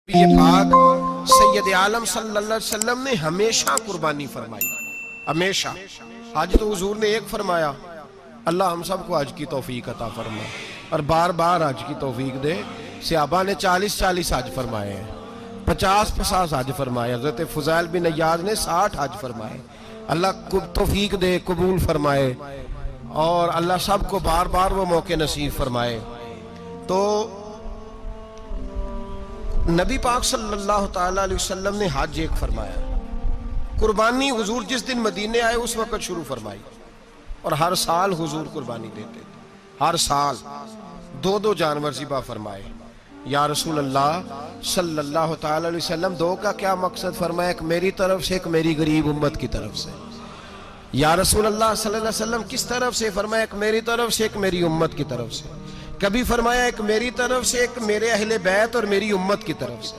یہ پاک سید عالم صلی اللہ علیہ وسلم نے ہمیشہ قربانی فرمائی، ہمیشہ۔ آج تو حضور نے ایک فرمایا، اللہ ہم سب کو حج کی توفیق عطا فرمائے اور بار بار حج کی توفیق دے۔ صحابہ نے 40 حج فرمائے ہیں، 50 حج فرمائے، حضرت فضیل بن عیاض نے 60 حج فرمائے۔ اللہ کو توفیق دے، قبول فرمائے اور اللہ سب کو بار بار وہ موقع نصیب فرمائے۔ تو نبی پاک صلی اللہ تعالیٰ علیہ وسلم نے حج ایک فرمایا، قربانی حضور جس دن مدینے آئے اس وقت شروع فرمائی، اور ہر سال حضور قربانی دیتے تھے، ہر سال دو جانور ذبح فرمائے۔ یا رسول اللہ صلی اللہ تعالیٰ علیہ وسلم، دو کا کیا مقصد فرمایا؟ ایک میری طرف سے، ایک میری غریب امت کی طرف سے۔ یا رسول اللہ صلی اللہ علیہ وسلم کس طرف سے فرمایا؟ ایک میری طرف سے، ایک میری امت کی طرف سے۔ کبھی فرمایا ایک میری طرف سے، ایک میرے اہل بیت اور میری امت کی طرف سے۔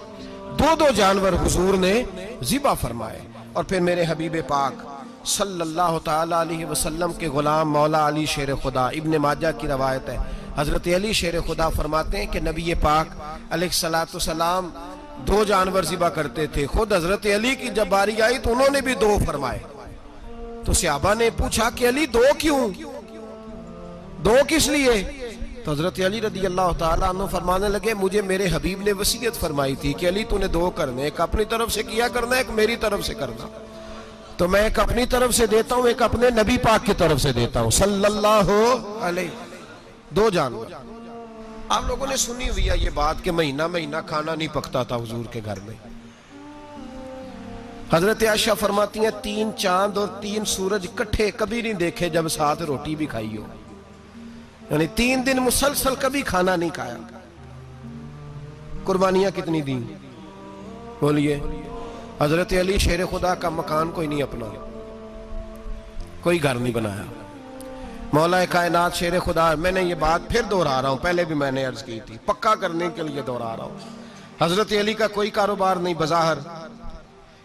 دو جانور حضور نے ذبح فرمائے، اور پھر میرے حبیب پاک صلی اللہ تعالیٰ علیہ وسلم کے غلام مولا علی شیر خدا، ابن ماجہ کی روایت ہے، حضرت علی شیر خدا فرماتے ہیں کہ نبی پاک علیہ السلام 2 جانور ذبح کرتے تھے۔ خود حضرت علی کی جب باری آئی تو انہوں نے بھی 2 فرمائے۔ تو صحابہ نے پوچھا کہ علی 2 کیوں؟ 2 کس لیے؟ تو حضرت علی رضی اللہ تعالیٰ عنہ فرمانے لگے، مجھے میرے حبیب نے وصیت فرمائی تھی کہ علی تو نے 2 کرنے، ایک اپنی طرف سے کیا کرنا، ایک میری طرف سے کرنا۔ تو میں ایک اپنی طرف سے دیتا ہوں، ایک اپنے نبی پاک کی طرف سے دیتا ہوں صلی اللہ علیہ۔ 2 جانور۔ آپ لوگوں نے سنی ہوئی ہے یہ بات کہ مہینہ کھانا نہیں پکتا تھا حضور کے گھر میں۔ حضرت عائشہ فرماتی ہیں 3 چاند اور 3 سورج کٹھے کبھی نہیں دیکھے جب ساتھ روٹی بھی کھائی ہو، یعنی 3 دن مسلسل کبھی کھانا نہیں کھایا۔ قربانیاں کتنی دیں؟ بولیے۔ حضرت علی شیر خدا کا مکان کوئی نہیں اپنا، کوئی گھر نہیں بنایا۔ مولا کائنات شیر خدا، میں نے یہ بات پھر دہرا رہا ہوں، پہلے بھی میں نے عرض کی تھی، پکا کرنے کے لیے دہرا رہا ہوں۔ حضرت علی کا کوئی کاروبار نہیں بظاہر۔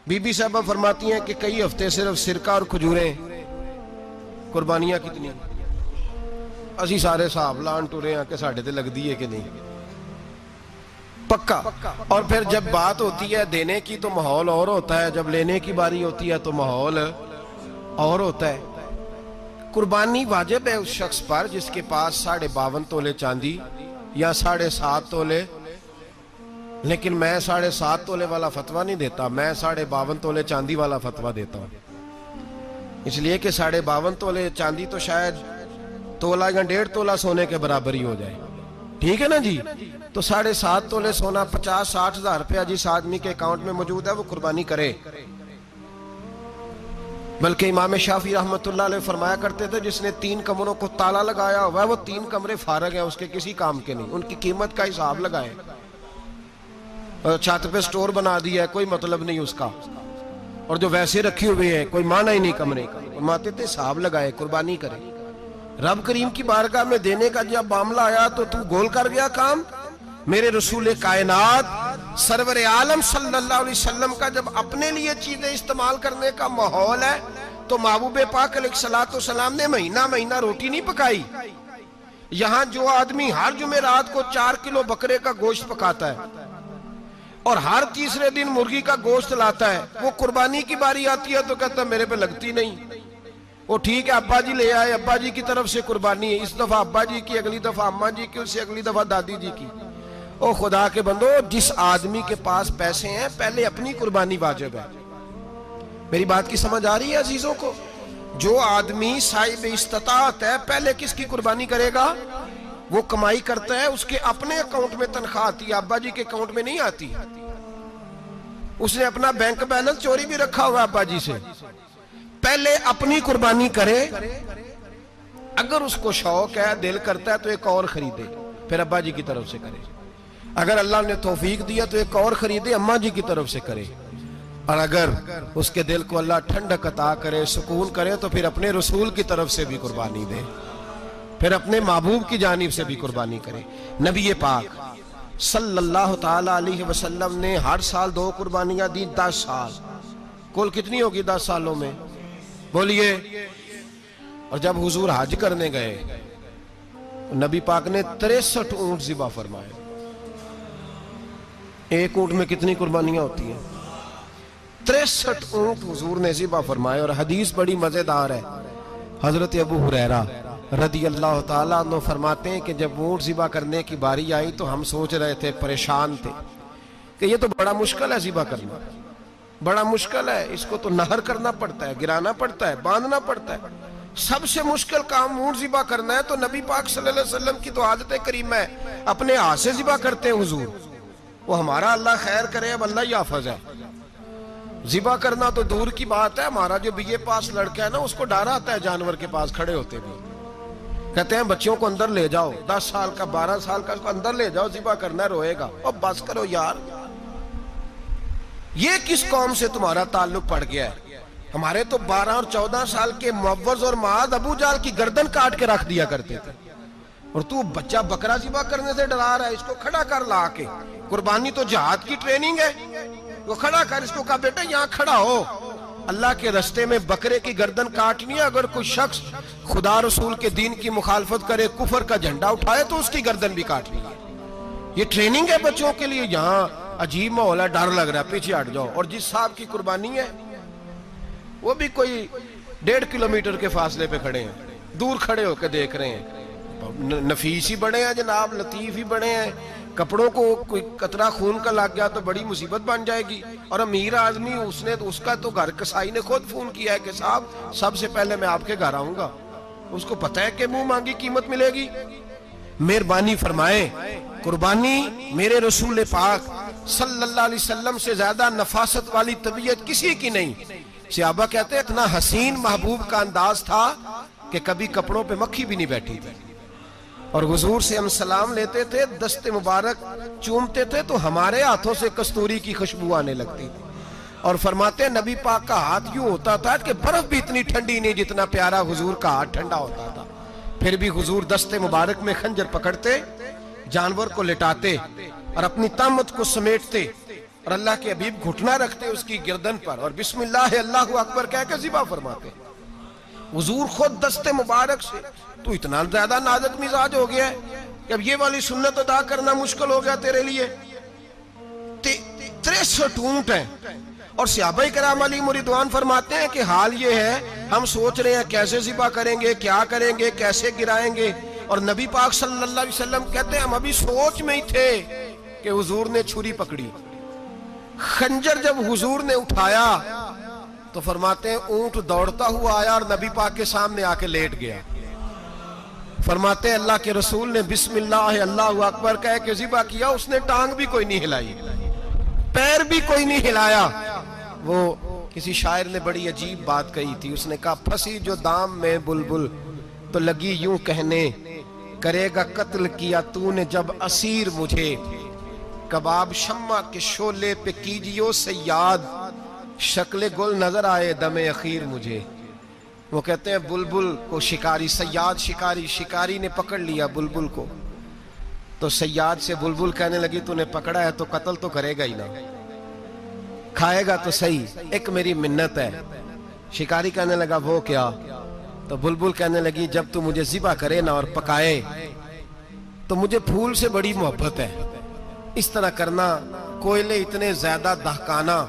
بی بی صاحبہ فرماتی ہیں کہ کئی ہفتے صرف سرکہ اور کھجوریں۔ قربانیاں کتنی؟ اسی سارے صاحب لان ٹورے ہیں کہ ساڑھے تے لگ دیئے کہ نہیں، پکا۔ اور پھر جب بات ہوتی ہے دینے کی تو ماحول اور ہوتا ہے، جب لینے کی باری ہوتی ہے تو ماحول اور ہوتا ہے۔ قربانی واجب ہے اس شخص پر جس کے پاس 52.5 تولے چاندی یا 7.5 تولے، لیکن میں 7.5 تولے والا فتویٰ نہیں دیتا، میں 52.5 تولے چاندی والا فتویٰ دیتا ہوں، اس لیے کہ 52.5 تولے چاندی تو شاید تولہ یا 1.5 تولہ سونے کے برابر ہی ہو جائے، ٹھیک ہے نا جی؟ تو 7.5 تولے سونا 50-60 ہزار روپیہ جس آدمی کے اکاؤنٹ میں موجود ہے وہ قربانی کرے۔ بلکہ امام شافعی رحمۃ اللہ علیہ فرمایا کرتے تھے جس نے 3 کمروں کو تالا لگایا ہوا ہے وہ 3 کمرے فارغ ہیں، اس کے کسی کام کے نہیں، ان کی قیمت کا حساب لگائے۔ چھت پہ سٹور بنا دیا ہے، کوئی مطلب نہیں اس کا، اور جو ویسے رکھی ہوئے ہیں کوئی معنی ہی نہیں کمرے کا، فرماتے تھے حساب لگائے، قربانی کرے۔ رب کریم کی بارگاہ میں دینے کا جب معاملہ آیا تو گول کر گیا کام۔ میرے رسول کائنات سرور عالم صلی اللہ علیہ وسلم کا جب اپنے لیے چیزیں استعمال کرنے کا ماحول ہے تو محبوب پاک علیہ السلام نے مہینہ روٹی نہیں پکائی۔ یہاں جو آدمی ہر جمعرات کو 4 کلو بکرے کا گوشت پکاتا ہے اور ہر تیسرے دن مرغی کا گوشت لاتا ہے، وہ قربانی کی باری آتی ہے تو کہتا ہے میرے پہ لگتی نہیں۔ وہ ٹھیک ہے ابا جی لے آئے، ابا جی کی طرف سے قربانی ہے، اس دفعہ ابا جی کی، اگلی دفعہ اماں جی کی، اس سے اگلی دفعہ دادی جی کی۔ او خدا کے بندو، جس آدمی کے پاس پیسے ہیں پہلے اپنی قربانی واجب ہے۔ میری بات کی سمجھ آ رہی ہے عزیزوں کو؟ جو آدمی صاحب استطاعت ہے پہلے کس کی قربانی کرے گا؟ وہ کمائی کرتا ہے، اس کے اپنے اکاؤنٹ میں تنخواہ آتی ہے، ابا جی کے اکاؤنٹ میں نہیں آتی۔ اس نے اپنا بینک بیلنس چوری بھی رکھا ہوا ابا جی سے۔ پہلے اپنی قربانی کرے، اگر اس کو شوق ہے، دل کرتا ہے تو ایک اور خریدے، پھر ابا جی کی طرف سے کرے۔ اگر اللہ نے توفیق دیا تو ایک اور خریدے، اماں جی کی طرف سے کرے۔ اور اگر اس کے دل کو اللہ ٹھنڈک عطا کرے، سکون کرے، تو پھر اپنے رسول کی طرف سے بھی قربانی دے، پھر اپنے محبوب کی جانب سے بھی قربانی کرے۔ نبی پاک صلی اللہ تعالیٰ علیہ وسلم نے ہر سال 2 قربانیاں دی، 10 سال۔ کل کتنی ہوگی 10 سالوں میں؟ بولیے۔ اور جب حضور حج کرنے گئے نبی پاک نے 63 اونٹ ذبح فرمائے۔ ایک اونٹ میں کتنی قربانیاں ہوتی ہیں؟ 63 اونٹ حضور نے ذبح فرمائے. اور حدیث بڑی مزیدار ہے. حضرت ابو ہریرہ رضی اللہ تعالیٰ عنہ فرماتے ہیں کہ جب اونٹ ذبح کرنے کی باری آئی تو ہم سوچ رہے تھے، پریشان تھے کہ یہ تو بڑا مشکل ہے ذبح کرنا، بڑا مشکل ہے، اس کو تو نہر کرنا پڑتا ہے، گرانا پڑتا ہے، باندھنا پڑتا ہے. سب سے مشکل کام اونٹ ذبح کرنا ہے. تو نبی پاک صلی اللہ علیہ وسلم کی تو عادت کریمہ ہے، اپنے ہاتھ سے ذبح کرتے ہیں حضور. وہ ہمارا اللہ خیر کرے، اب اللہ ہی حافظ ہے. ذبح کرنا تو دور کی بات ہے. ہمارا جو بی اے پاس لڑکا ہے نا، اس کو ڈر آتا ہے جانور کے پاس کھڑے ہوتے بھی. کہتے ہیں بچوں کو اندر لے جاؤ، 10 سال کا 12 سال کا، اس کو اندر لے جاؤ، ذبح کرنا ہے، روئے گا. اب بس کرو یار، یہ کس قوم سے تمہارا تعلق پڑ گیا ہے؟ ہمارے تو 12 اور 14 سال کے معوذ اور معاذ ابو جہل کی گردن کاٹ کے رکھ دیا کرتے تھے. اور تو بچہ بکرا ذبح کرنے سے ڈرا رہا ہے. اس کو کھڑا کر لا کے. قربانی تو جہاد کی ٹریننگ ہے. وہ کھڑا کر، اس کو کہا بیٹا یہاں کھڑا ہو، اللہ کے رستے میں بکرے کی گردن کاٹنی ہے. اگر کوئی شخص خدا رسول کے دین کی مخالفت کرے، کفر کا جھنڈا اٹھائے، تو اس کی گردن بھی کاٹنی ہے. یہ ٹریننگ ہے بچوں کے لیے. یہاں عجیب ماحول ہے، ڈر لگ رہا ہے، پیچھے ہٹ جاؤ. اور جس صاحب کی قربانی ہے وہ بھی کوئی 1.5 کلومیٹر کے فاصلے پہ کھڑے ہیں، دور کھڑے ہو کے دیکھ رہے ہیں. نفیس ہی بڑے ہیں جناب، لطیف ہی بڑے ہیں. کپڑوں کو کوئی قطرہ خون کا لگ گیا تو بڑی مصیبت بن جائے گی. اور امیر آدمی، اس کا تو گھر کسائی نے خود فون کیا ہے کہ صاحب سب سے پہلے میں آپ کے گھر آؤں گا. اس کو پتہ ہے کہ منہ مانگی قیمت ملے گی. مہربانی فرمائے، قربانی میرے رسول پاک صلی اللہ علیہ وسلم سے زیادہ نفاست والی طبیعت کسی کی نہیں. صحابہ کہتے ہیں اتنا حسین محبوب کا انداز تھا کہ کبھی کپڑوں پہ مکھی بھی نہیں بیٹھی تھی. اور حضور سے ہم سلام لیتے تھے، دست مبارک چومتے تھے تو ہمارے ہاتھوں سے کستوری کی خوشبو آنے لگتی تھی. اور فرماتے ہیں نبی پاک کا ہاتھ یوں ہوتا تھا کہ برف بھی اتنی ٹھنڈی نہیں جتنا پیارا حضور کا ہاتھ ٹھنڈا ہوتا تھا. پھر بھی حضور دست مبارک میں خنجر پکڑتے، جانور کو لٹاتے اور اپنی طامت کو سمیٹتے، اور اللہ کے حبیب گھٹنا رکھتے اس کی گردن پر، اور بسم اللہ اللہ اکبر کہہ کے ذبح فرماتے. حضور خود دست مبارک سے. تو اتنا زیادہ نازک مزاج ہو گیا ہے کہ اب یہ والی سنت ادا کرنا مشکل ہو گیا تیرے لیے. 63 اونٹ ہیں. اور صحابہ کرام علیہم رضوان فرماتے ہیں کہ حال یہ ہے، ہم سوچ رہے ہیں کیسے ذبح کریں گے، کیا کریں گے، کیسے گرائیں گے. اور نبی پاک صلی اللہ علیہ وسلم کہتے ہیں ہم ابھی سوچ میں ہی تھے کہ حضور نے چھری پکڑی. خنجر جب حضور نے اٹھایا تو فرماتے ہیں اونٹ دوڑتا ہوا آیا اور نبی پاک کے سامنے آ کے لیٹ گیا. فرماتے ہیں اللہ کے رسول نے بسم اللہ اللہ اکبر کہہ کے ذبح کیا. اس نے ٹانگ بھی کوئی نہیں ہلائی، پیر بھی کوئی نہیں ہلایا. وہ کسی شاعر نے بڑی عجیب بات کہی تھی. اس نے کہا پھنسی جو دام میں بلبل تو لگی یوں کہنے، کرے گا قتل کیا تو نے جب اسیر مجھے، کباب شمع کے شولے پہ کیجیو سیاد، شکل گل نظر آئے دم اخیر مجھے. وہ کہتے ہیں بلبل کو شکاری، سیاد شکاری نے پکڑ لیا بلبل کو. تو سیاد سے بلبل کہنے لگی تو نے پکڑا ہے تو قتل تو کرے گا ہی نا، کھائے گا تو صحیح، ایک میری منت ہے. شکاری کہنے لگا وہ کیا؟ تو بلبل کہنے لگی جب تو مجھے ذبح کرے نا اور پکائے تو مجھے پھول سے بڑی محبت ہے. اس طرح کرنا، کوئلے اتنے زیادہ دہکانا،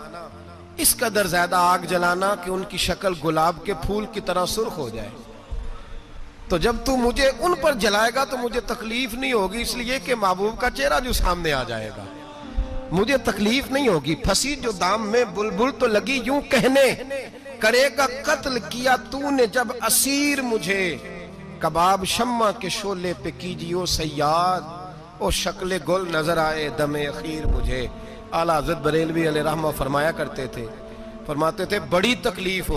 اس قدر زیادہ آگ جلانا کہ ان کی شکل گلاب کے پھول کی طرح سرخ ہو جائے. تو جب تو مجھے ان پر جلائے گا تو مجھے تکلیف نہیں ہوگی، اس لیے کہ محبوب کا چہرہ جو سامنے آ جائے گا مجھے تکلیف نہیں ہوگی. پھنسی جو دام میں بلبل تو لگی یوں کہنے، کرے گا قتل کیا تو نے جب اسیر مجھے، کباب شمع کے شولے پہ کیجیو سیاد، او شکل گل نظر آئے دم اخیر مجھے. اعلیٰ حضرت بریلوی علیہ رحمہ فرمایا کرتے تھے، فرماتے تھے بڑی تکلیف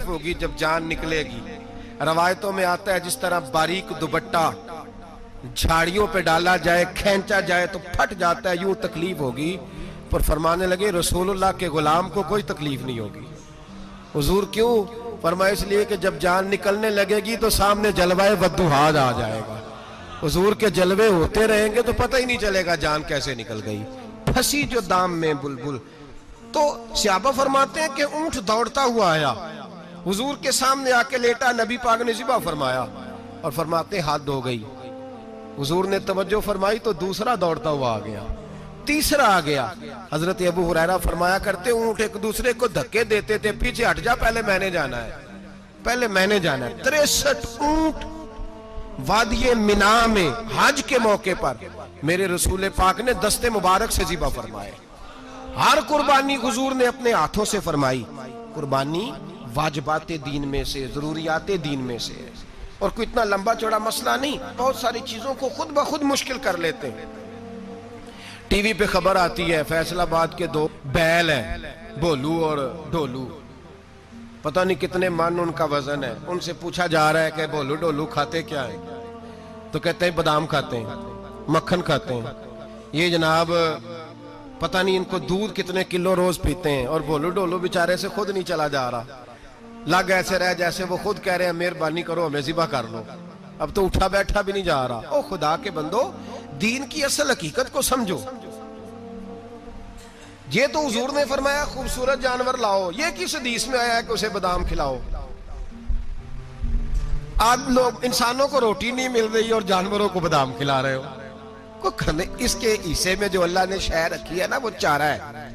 ہوگی جب جان نکلے گی. روایتوں میں آتا ہے جس طرح باریک دوپٹہ جھاڑیوں پہ ڈالا جائے، کھینچا جائے تو پھٹ جاتا ہے، یوں تکلیف ہوگی. پر فرمانے لگے رسول اللہ کے غلام کو کوئی تکلیف نہیں ہوگی. حضور کیوں؟ فرمایا اس لیے کہ جب جان نکلنے لگے گی تو سامنے جلوہ ودوحاد آ جائے گا. حضور کے جلوے ہوتے رہیں گے تو پتہ ہی نہیں چلے گا جان کیسے نکل گئی. پھنسی جو دام میں بلبل. تو صحابہ فرماتے ہیں کہ اونٹ دوڑتا ہوا آیا، حضور کے سامنے آ کے لیٹا، نبی پاک نے ذبح فرمایا اور فرماتے حد ہو گئی. حضور نے توجہ فرمائی تو دوسرا دوڑتا ہوا آ گیا، تیسرا آ گیا. حضرت ابو ہریرہ فرمایا کرتے اونٹ ایک دوسرے کو دھکے دیتے تھے, پیچھے ہٹ جا, پہلے میں نے جانا ہے, پہلے میں نے جانا ہے. 63 اونٹ وادی مینا میں حج کے موقع پر میرے رسول پاک نے دست مبارک سے ذبح فرمائے. ہر قربانی حضور نے اپنے ہاتھوں سے فرمائی. قربانی واجبات دین میں سے, ضروریات دین میں سے, اور کوئی اتنا لمبا چوڑا مسئلہ نہیں. بہت ساری چیزوں کو خود بخود مشکل کر لیتے ہیں. ٹی وی پہ خبر آتی ہے فیصل آباد کے 2 بیل ہیں, بولو اور ڈولو, پتہ نہیں کتنے من ان کا وزن ہے. ان سے پوچھا جا رہا ہے کہ بولو ڈولو کھاتے کیا ہیں؟ تو کہتے ہیں بادام کھاتے ہیں, مکھن کھاتے ہیں. یہ جناب پتہ نہیں ان کو دودھ کتنے کلو روز پیتے ہیں, اور بولو ڈولو بیچارے سے خود نہیں چلا جا رہا. لگ ایسے رہ جیسے وہ خود کہہ رہے ہیں مہربانی کرو ہمیں ذبح کر لو, اب تو اٹھا بیٹھا بھی نہیں جا رہا. او خدا کے بندو, دین کی اصل حقیقت کو سمجھو. یہ تو حضور نے فرمایا خوبصورت جانور لاؤ, یہ کس حدیث میں آیا ہے کہ اسے بادام کھلاؤ؟ آج لوگ انسانوں کو روٹی نہیں مل رہی اور جانوروں کو بادام کھلا رہے ہو. اس کے حصے میں جو اللہ نے شے رکھی ہے نا وہ چارہ ہے.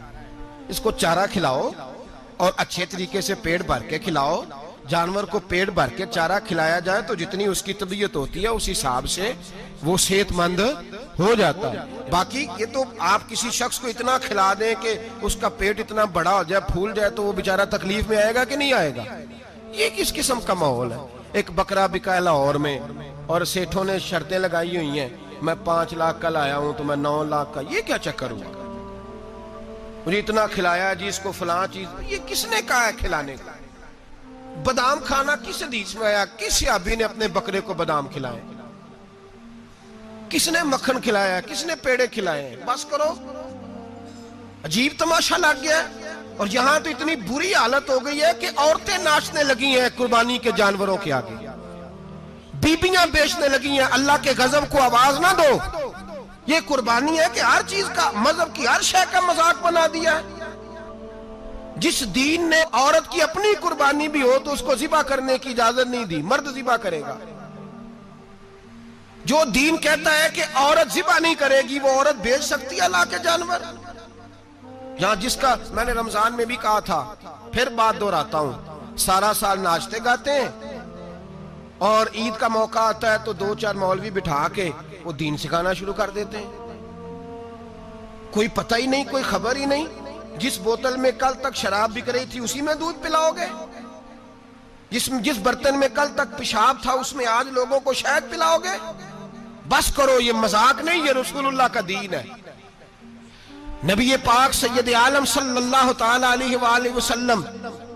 اس کو چارہ کھلاؤ اور اچھے طریقے سے پیٹ بھر کے کھلاؤ. جانور کو پیٹ بھر کے چارہ کھلایا جائے تو جتنی اس کی طبیعت ہوتی ہے اس حساب سے وہ صحت مند ہو جاتا ہے. باقی یہ تو آپ کسی شخص کو اتنا کھلا دیں کہ اس کا پیٹ اتنا بڑا ہو جائے, پھول جائے, تو وہ بیچارہ تکلیف میں آئے گا کہ نہیں آئے گا؟ یہ کس قسم کا ماحول ہے؟ ایک بکرا بکا لاہور میں اور سیٹھوں نے شرطیں لگائی ہوئی ہیں, میں 5 لاکھ کا لایا ہوں تو میں 9 لاکھ کا. یہ کیا چکر ہوا؟ مجھے اتنا کھلایا جی اس کو فلاں چیز. یہ کس نے کہا ہے کھلانے کا؟ بادام کھانا کس حدیث میں آیا؟ کس صحابی نے اپنے بکرے کو بادام کھلائے؟ کس نے مکھن کھلایا؟ کس نے پیڑے کھلائے؟ بس کرو, عجیب تماشا لگ گیا ہے. اور یہاں تو اتنی بری حالت ہو گئی ہے کہ عورتیں ناچنے لگی ہیں قربانی کے جانوروں کے آگے, بیبیاں بیچنے لگی ہیں. اللہ کے غضب کو آواز نہ دو. یہ قربانی ہے کہ ہر چیز کا, مذہب کی ہر شے کا مذاق بنا دیا ہے. جس دین نے عورت کی اپنی قربانی بھی ہو تو اس کو ذبح کرنے کی اجازت نہیں دی, مرد ذبح کرے گا. جو دین کہتا ہے کہ عورت ذبح نہیں کرے گی, وہ عورت بیچ سکتی ہے اللہ کے جانور. یہاں جس کا میں نے رمضان میں بھی کہا تھا, پھر بات دہراتا ہوں, سارا سال ناچتے گاتے ہیں اور عید کا موقع آتا ہے تو 2-4 مولوی بٹھا کے وہ دین سکھانا شروع کر دیتے ہیں. کوئی پتہ ہی نہیں, کوئی خبر ہی نہیں. جس بوتل میں کل تک شراب بک رہی تھی اسی میں دودھ پلاؤ گے؟ جس برتن میں کل تک پیشاب تھا اس میں آج لوگوں کو شہد پلاؤ گے؟ بس کرو, یہ مذاق نہیں, یہ رسول اللہ کا دین ہے. نبی پاک سید عالم صلی اللہ تعالی علیہ وآلہ وسلم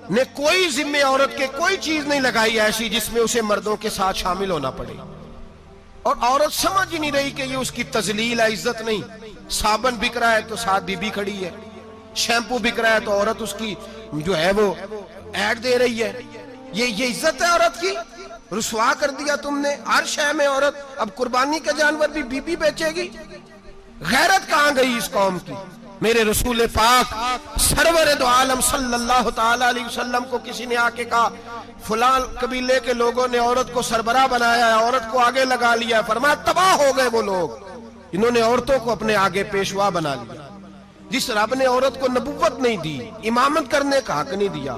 نے کوئی ذمہ عورت کے کوئی چیز نہیں لگائی ایسی جس میں اسے مردوں کے ساتھ شامل ہونا پڑے. اور عورت سمجھ ہی نہیں رہی کہ یہ اس کی تذلیل ہے, عزت نہیں. صابن بک رہا ہے تو ساتھ بی بی کھڑی ہے, شیمپو بک رہا ہے تو عورت اس کی جو ہے وہ ایڈ دے رہی ہے. یہ عزت ہے عورت کی؟ رسوا کر دیا تم نے ہر شے میں عورت. اب قربانی کا جانور بھی بی بی بیچے گی؟ غیرت کہاں گئی اس قوم کی؟ میرے رسول پاک سرور دو عالم صلی اللہ تعالی علیہ وسلم کو کسی نے آ کے کہا فلاں قبیلے کے لوگوں نے عورت کو سربراہ بنایا ہے, عورت کو آگے لگا لیا ہے. فرمایا تباہ ہو گئے وہ لوگ, انہوں نے عورتوں کو اپنے آگے پیشوا بنا لیا. جس رب نے عورت کو نبوت نہیں دی, امامت کرنے کا حق نہیں دیا,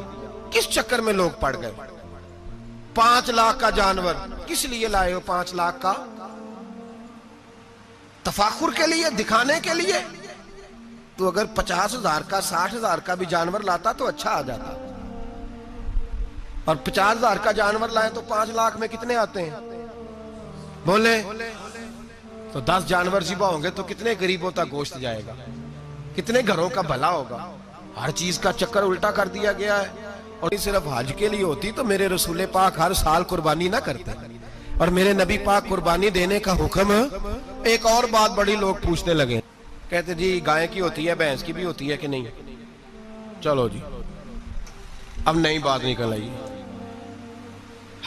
کس چکر میں لوگ پڑ گئے؟ 5 لاکھ کا جانور کس لیے لائے ہو؟ 5 لاکھ کا تفاخر کے لیے, دکھانے کے لیے؟ تو اگر 50,000 کا 60,000 کا بھی جانور لاتا تو اچھا آ جاتا. اور 50,000 کا جانور لائے تو 5 لاکھ میں کتنے آتے ہیں بولے؟ تو 10 جانور ذبح ہوں گے تو کتنے غریبوں تک گوشت جائے گا, کتنے گھروں کا بھلا ہوگا. ہر چیز کا چکر الٹا کر دیا گیا ہے. اور صرف حج کے لیے ہوتی تو میرے رسول پاک ہر سال قربانی نہ کرتے, اور میرے نبی پاک قربانی دینے کا حکم. ایک اور بات بڑی لوگ پوچھنے لگے, کہتے جی گائے کی ہوتی ہے, بھینس کی بھی ہوتی ہے کہ نہیں؟ چلو جی اب نئی بات نکل آئی.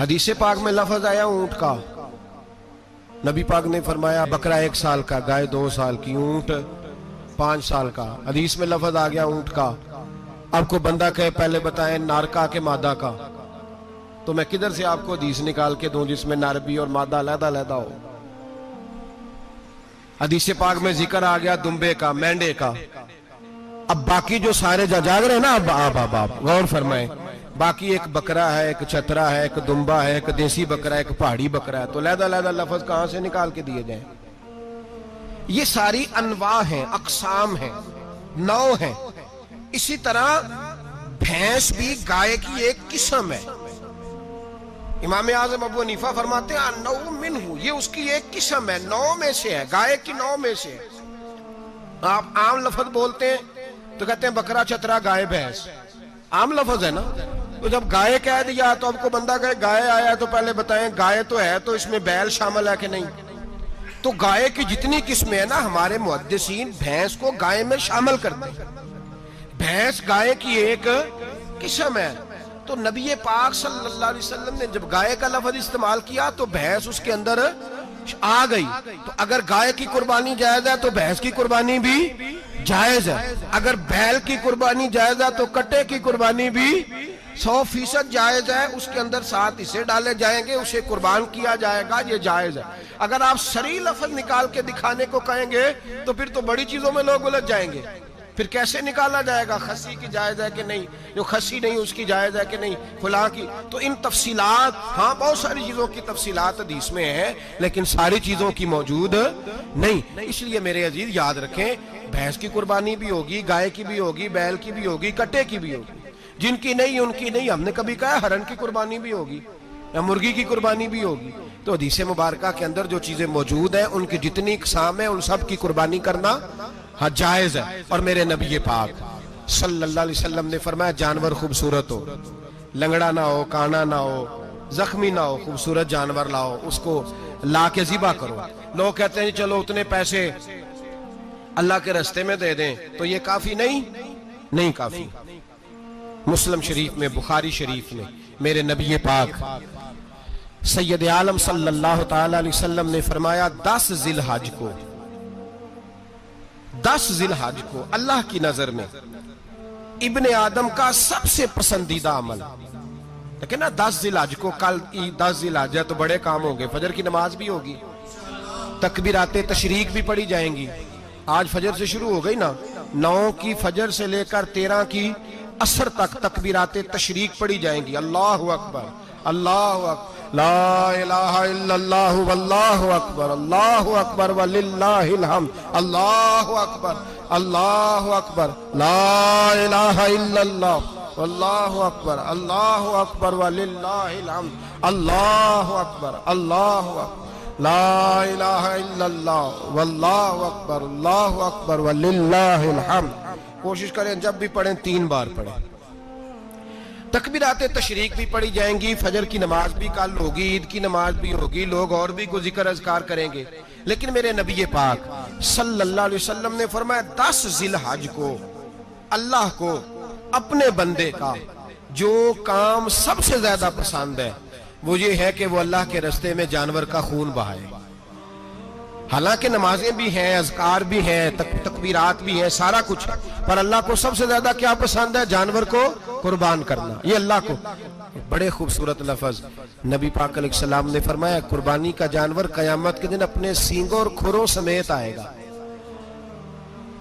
حدیث پاک میں لفظ آیا اونٹ کا, نبی پاک نے فرمایا بکرا 1 سال کا, گائے 2 سال کی, اونٹ 5 سال کا. حدیث میں لفظ آ گیا اونٹ کا. آپ کو بندہ کہے پہلے بتائیں نر کا کہ مادہ کا, تو میں کدھر سے آپ کو حدیث نکال کے دوں جس میں نر بھی اور مادہ علیحدہ علیحدہ ہو؟ حدیث پاک میں ذکر آ گیا دمبے کا، مینڈے کا. اب باقی جو سارے جاگ رہے ہیں نا، اب غور فرمائیں، باقی ایک بکرا ہے، ایک چترا ہے، ایک دمبا ہے، ایک دیسی بکرا ہے، ایک پہاڑی بکرا ہے، تو علیحدہ علیحدہ لفظ کہاں سے نکال کے دیے جائیں؟ یہ ساری انواع ہیں، اقسام ہیں، نوع ہیں. اسی طرح بھینس بھی گائے کی ایک قسم ہے. امام اعظم ابو حنیفہ فرماتے ہیں نوع منہ، یہ اس کی ایک قسم ہے، نوع میں سے ہے، گائے کی نوع میں سے. آپ عام لفظ بولتے ہیں تو کہتے ہیں بکرا چترا گائے بھینس، عام لفظ ہے نا. تو جب گائے کہہ دیا تو اب کو بندہ کہے گائے آیا تو پہلے بتائیں گائے تو ہے تو اس میں بیل شامل ہے کہ نہیں؟ تو گائے کی جتنی قسمیں ہیں نا، ہمارے محدثین بھینس کو گائے میں شامل کرتے ہیں. بھینس گائے کی ایک قسم ہے. تو نبی پاک صلی اللہ علیہ وسلم نے جب گائے کا لفظ استعمال کیا تو بھینس اس کے اندر آ گئی. تو اگر گائے کی قربانی جائز ہے تو بھینس کی قربانی بھی جائز ہے. اگر بیل کی قربانی جائز ہے تو کٹے کی قربانی بھی 100% جائز ہے. اس کے اندر 7 حصے ڈالے جائیں گے، اسے قربان کیا جائے گا، یہ جائز ہے. اگر آپ صریح لفظ نکال کے دکھانے کو کہیں گے تو پھر تو بڑی چیزوں میں لوگ الجھ جائیں گے. پھر کیسے نکالا جائے گا خسی کی جائز ہے کہ نہیں، جو خسی نہیں اس کی جائز ہے کہ نہیں، فلاں کی. تو ان تفصیلات، ہاں بہت ساری چیزوں کی تفصیلات حدیث میں ہیں لیکن ساری چیزوں کی موجود نہیں. اس لیے میرے عزیز یاد رکھیں، بھینس کی قربانی بھی ہوگی، گائے کی بھی ہوگی، بیل کی بھی ہوگی، کٹے کی بھی ہوگی. جن کی نہیں ان کی نہیں. ہم نے کبھی کہا ہرن کی قربانی بھی ہوگی یا مرغی کی قربانی بھی ہوگی. تو حدیث مبارکہ کے اندر جو چیزیں موجود ہیں ان کی جتنی اقسام ہیں ان سب کی قربانی کرنا ہاں جائز ہے. اور میرے نبی پاک صلی اللہ علیہ وسلم نے فرمایا جانور خوبصورت ہو، لنگڑا نہ ہو، کانا نہ ہو، زخمی نہ ہو، خوبصورت جانور لاؤ، اس کو لا کے ذبح کرو. لوگ کہتے ہیں چلو اتنے پیسے اللہ کے راستے میں دے دیں، تو یہ کافی نہیں کافی. مسلم شریف میں، بخاری شریف میں میرے نبی پاک سید عالم صلی اللہ تعالی علیہ وسلم نے فرمایا 10 ذی الحج کو اللہ کی نظر میں ابن آدم کا سب سے پسندیدہ عمل. لیکن نا 10 ذی الحج کو، کل 10 ذی الحج ہے تو بڑے کام ہوں گے. فجر کی نماز بھی ہوگی، تکبیرات تشریق بھی پڑھی جائیں گی. آج فجر سے شروع ہو گئی نا، 9 کی فجر سے لے کر 13 کی عصر تک تکبیرات تشریق پڑھی جائیں گی. اللہ اکبر، اللہ اکبر، لا الہ الا اللہ واللہ اکبر، اللہ اکبر وللہ الحمد، اللہ اکبر، اللہ اکبر، لا الہ الا اللہ واللہ اکبر، اللہ اکبر وللہ الحمد، اللہ اکبر، اللہ اکبر، لا الہ الا اللہ واللہ اکبر، اللہ اکبر وللہ الحمد. کوشش کریں جب بھی پڑھیں 3 بار پڑھیں. تکبیرات تشریق بھی پڑھی جائیں گی، فجر کی نماز بھی کل ہوگی، عید کی نماز بھی ہوگی، لوگ اور بھی کوئی ذکر اذکار کریں گے. لیکن میرے نبی پاک صلی اللہ علیہ وسلم نے فرمایا 10 ذی الحج کو اللہ کو اپنے بندے کا جو کام سب سے زیادہ پسند ہے وہ یہ ہے کہ وہ اللہ کے راستے میں جانور کا خون بہائے. حالانکہ نمازیں بھی ہیں، اذکار بھی ہیں، تکبیرات بھی ہیں، سارا کچھ ہے، پر اللہ کو سب سے زیادہ کیا پسند ہے؟ جانور کو قربان کرنا. یہ اللہ کو بڑے خوبصورت لفظ نبی پاک علیہ السلام نے فرمایا قربانی کا جانور قیامت کے دن اپنے سینگوں اور کھروں سمیت آئے گا،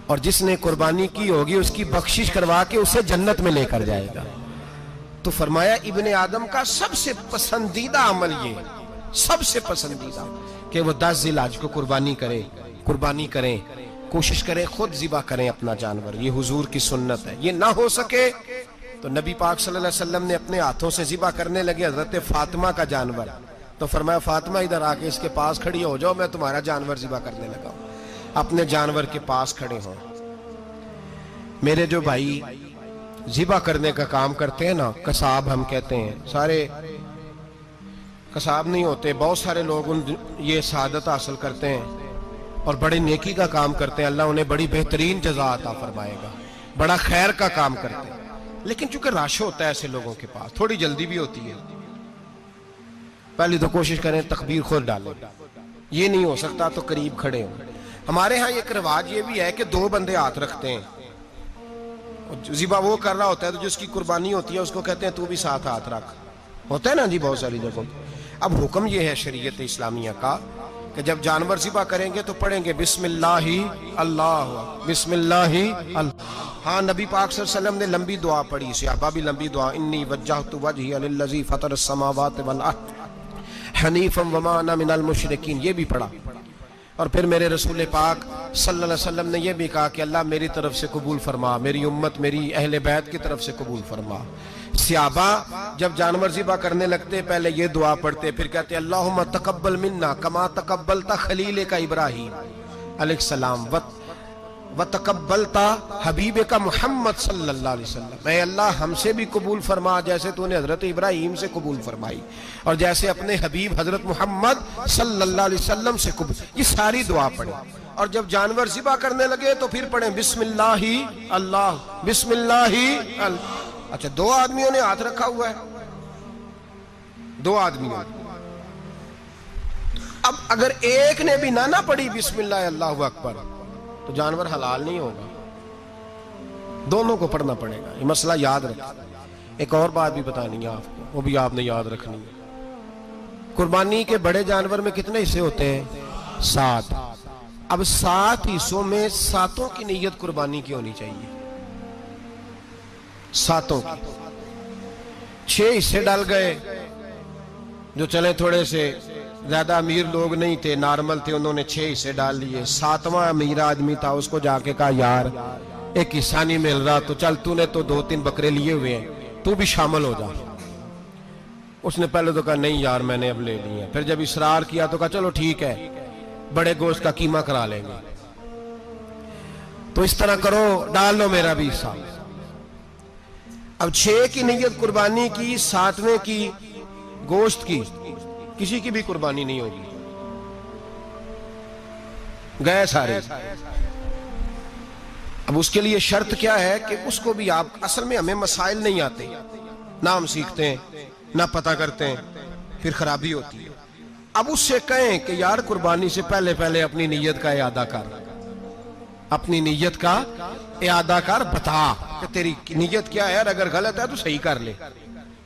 اور جس نے قربانی کی ہوگی اس کی بخشش کروا کے اسے جنت میں لے کر جائے گا. تو فرمایا ابن آدم کا سب سے پسندیدہ عمل یہ، سب سے پسندیدہ، کہ وہ 10 ذی الحج کو قربانی کریں، کوشش کریں خود ذبح کریں اپنا جانور. یہ حضور کی سنت ہے. یہ نہ ہو سکے تو نبی پاک صلی اللہ علیہ وسلم نے اپنے ہاتھوں سے ذبح کرنے لگے حضرت فاطمہ کا جانور. تو فرمایا فاطمہ ادھر آ کے اس کے پاس کھڑی ہو جاؤ، میں تمہارا جانور ذبح کرنے لگا ہوں. اپنے جانور کے پاس کھڑے ہوں. میرے جو بھائی ذبح کرنے کا کام کرتے ہیں نا، قصاب ہم کہتے ہیں، سارے قصاب نہیں ہوتے، بہت سارے لوگ یہ سعادت حاصل کرتے ہیں اور بڑے نیکی کا کام کرتے ہیں. اللہ انہیں بڑی بہترین جزا عطا فرمائے گا، بڑا خیر کا کام کرتے ہیں. لیکن چونکہ رش ہوتا ہے ایسے لوگوں کے پاس، تھوڑی جلدی بھی ہوتی ہے. پہلی تو کوشش کریں تکبیر خود ڈالیں، یہ نہیں ہو سکتا تو قریب کھڑے ہوں. ہمارے ہاں ایک رواج یہ بھی ہے کہ 2 بندے ہاتھ رکھتے ہیں. ذبح وہ کر رہا ہوتا ہے تو جس کی قربانی ہوتی ہے اس کو کہتے ہیں تو بھی ساتھ ہاتھ رکھ. ہوتا ہے نا جی بہت ساری جگہوں. اب حکم یہ ہے شریعت اسلامیہ کا کہ جب جانور ذبح کریں گے تو پڑھیں گے بسم اللہ اللہ بسم اللہ اللہ۔ ہاں نبی پاک صلی اللہ علیہ وسلم نے لمبی دعا پڑھی، صحابہ بھی لمبی دعا، انی وجہت وجہی للذی فطر السماوات والارض حنیفا وما انا من المشرکین، یہ بھی پڑھا۔ اور پھر میرے رسول پاک صلی اللہ علیہ وسلم نے یہ بھی کہا کہ اللہ میری طرف سے قبول فرما، میری امت میری اہل بیت کی طرف سے قبول فرما۔ صحابہ جب جانور ذبح کرنے لگتے پہلے یہ دعا پڑھتے، پھر کہتے اللہم تقبل منا کما تقبلتا خلیل کا ابراہیم علیہ السلام وتقبلتا حبیب کا محمد صلی اللہ علیہ وسلم، اے اللہ ہم سے بھی قبول فرما جیسے تو نے حضرت ابراہیم سے قبول فرمائی اور جیسے اپنے حبیب حضرت محمد صلی اللہ علیہ وسلم سے قبول۔ یہ ساری دعا پڑھیں، اور جب جانور ذبح کرنے لگے تو پھر پڑھیں بسم اللہ اللہ بسم اللہ اللہ۔ اچھا دو آدمیوں نے ہاتھ رکھا ہوا ہے، دو آدمیوں، اب اگر ایک نے بھی نہ پڑھی بسم اللہ اللہ اکبر تو جانور حلال نہیں ہوگا، دونوں کو پڑھنا پڑے گا۔ یہ مسئلہ یاد رکھیں۔ ایک اور بات بھی بتانی ہے آپ کو، وہ بھی آپ نے یاد رکھنی ہے۔ قربانی کے بڑے جانور میں کتنے حصے ہوتے ہیں؟ 7۔ اب 7 حصوں میں 7 کی نیت قربانی کی ہونی چاہیے، 7 کی۔ 6 حصے ڈال گئے، جو چلے تھوڑے سے زیادہ امیر لوگ نہیں تھے، نارمل تھے، انہوں نے 6 حصے ڈال لیے۔ 7واں امیر آدمی تھا، اس کو جا کے کہا یار ایک حصہ نہیں مل رہا تو چل تو نے تو 2-3 بکرے لیے ہوئے ہیں تو بھی شامل ہو جا۔ اس نے پہلے تو کہا نہیں یار میں نے اب لے لی ہے، پھر جب اصرار کیا تو کہا چلو ٹھیک ہے بڑے گوشت کا قیمہ کرا لیں گے۔ تو اس طرح کرو ڈال لو میرا بھی حصہ۔ اب 6 کی نیت قربانی کی، 7ویں کی گوشت کی، کسی کی بھی قربانی نہیں ہوگی، گئے سارے۔ اب اس کے لیے شرط کیا ہے کہ اس کو بھی آپ، اصل میں ہمیں مسائل نہیں آتے، نہ ہم سیکھتے ہیں نہ پتہ کرتے ہیں، پھر خرابی ہوتی ہے۔ اب اس سے کہیں کہ یار قربانی سے پہلے اپنی نیت کا اعادہ کر، اپنی نیت کا اعادہ کر، بتا کہ تیری نیت کیا ہے، اور اگر غلط ہے تو صحیح کر لے،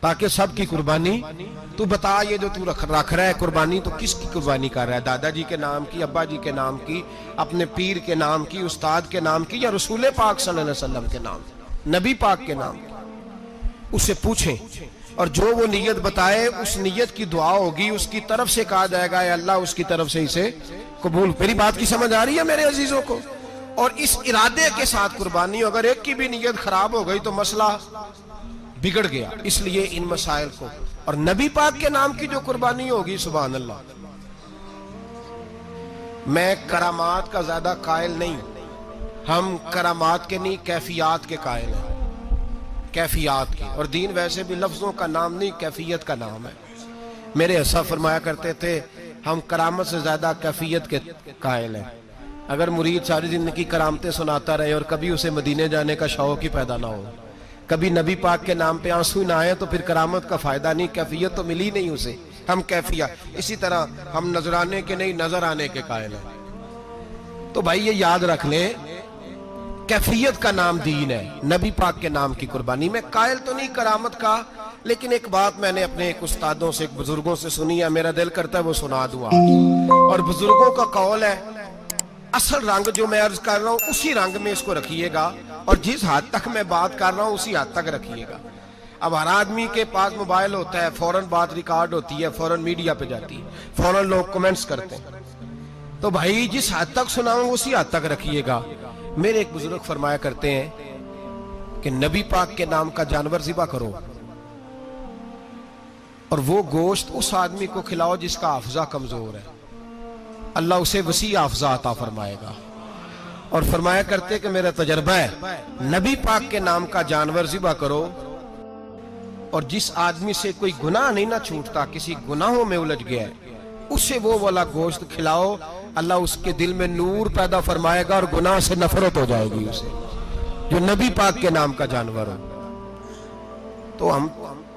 تاکہ سب کی قربانی تو بتا۔ یہ جو تو رکھ رہا ہے قربانی تو کس کی قربانی کر رہا ہے؟ دادا جی کے نام کی، ابا جی کے نام کی، اپنے پیر کے نام کی، استاد کے نام کی، یا رسول پاک صلی اللہ علیہ وسلم کے نام کی، نبی پاک کے نام کی؟ اس سے پوچھیں، اور جو وہ نیت بتائے اس نیت کی دعا ہوگی، اس کی طرف سے کہا جائے گا اے اللہ اس کی طرف سے اسے قبول۔ میری بات کی سمجھ آ رہی ہے میرے عزیزوں کو؟ اور اس ارادے کے ساتھ قربانی، اگر ایک کی بھی نیت خراب ہو گئی تو مسئلہ بگڑ گیا۔ اس لیے ان مسائل کو، اور نبی پاک کے نام کی جو قربانی ہوگی، سبحان اللہ، میں کرامات کا زیادہ قائل نہیں، ہم کرامات کے نہیں کیفیات کے قائل ہیں، کیفیات کی۔ اور دین ویسے بھی لفظوں کا نام نہیں کیفیت کا نام ہے۔ میرے حصہ فرمایا کرتے تھے ہم کرامت سے زیادہ کیفیت کے قائل ہیں۔ اگر مرید ساری زندگی کرامتیں سناتا رہے اور کبھی اسے مدینے جانے کا شوق ہی پیدا نہ ہو، کبھی نبی پاک کے نام پہ آنسو نہ آئے، تو پھر کرامت کا فائدہ نہیں، کیفیت تو ملی نہیں اسے۔ ہم کیفیت، اسی طرح ہم نظرانے کے نہیں نظر آنے کے قائل ہیں۔ تو بھائی یہ یاد رکھ لیں، کیفیت کا نام دین ہے، نبی پاک کے نام کی قربانی۔ میں قائل تو نہیں کرامت کا، لیکن ایک بات میں نے اپنے ایک استادوں سے، ایک بزرگوں سے سنی ہے، میرا دل کرتا ہے وہ سنا دوں آپ۔ اور بزرگوں کا قول ہے اصل رنگ جو میں عرض کر رہا ہوں اسی رنگ میں اس کو رکھیے گا، اور جس حد تک میں بات کر رہا ہوں اسی حد تک رکھیے گا۔ اب ہر آدمی کے پاس موبائل ہوتا ہے، فوراً بات ریکارڈ ہوتی ہے، فوراً میڈیا پہ جاتی ہے، فوراً لوگ کمنٹس کرتے ہیں۔ تو بھائی جس حد تک سناؤں اسی حد تک رکھیے گا۔ میرے ایک بزرگ فرمایا کرتے ہیں کہ نبی پاک کے نام کا جانور ذبح کرو، اور وہ گوشت اس آدمی کو کھلاؤ جس کا حافظہ کمزور ہے، اللہ اسے وسیع حافظہ عطا فرمائے گا۔ اور فرمایا کرتے کہ میرا تجربہ ہے، نبی پاک کے نام کا جانور ذبح کرو، اور جس آدمی سے کوئی گناہ نہیں نہ چھوٹتا، کسی گناہوں میں الجھ گیا ہے، اسے وہ والا گوشت کھلاؤ، اللہ اس کے دل میں نور پیدا فرمائے گا اور گناہ سے نفرت ہو جائے گی اسے، جو نبی پاک کے نام کا جانور ہو۔ تو ہم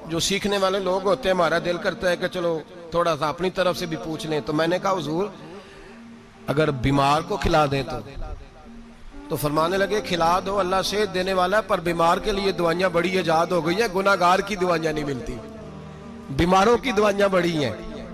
جو سیکھنے والے لوگ ہوتے ہیں، ہمارا دل کرتا ہے کہ چلو تھوڑا سا اپنی طرف سے بھی پوچھ لیں۔ تو میں نے کہا حضور اگر بیمار کو کھلا دیں تو فرمانے لگے کھلا دو، اللہ صحت دینے والا ہے، پر بیمار کے لیے دوائیاں بڑی ایجاد ہو گئی ہیں، گناہگار کی دوائیاں نہیں ملتی، بیماروں کی دوائیاں بڑی ہیں۔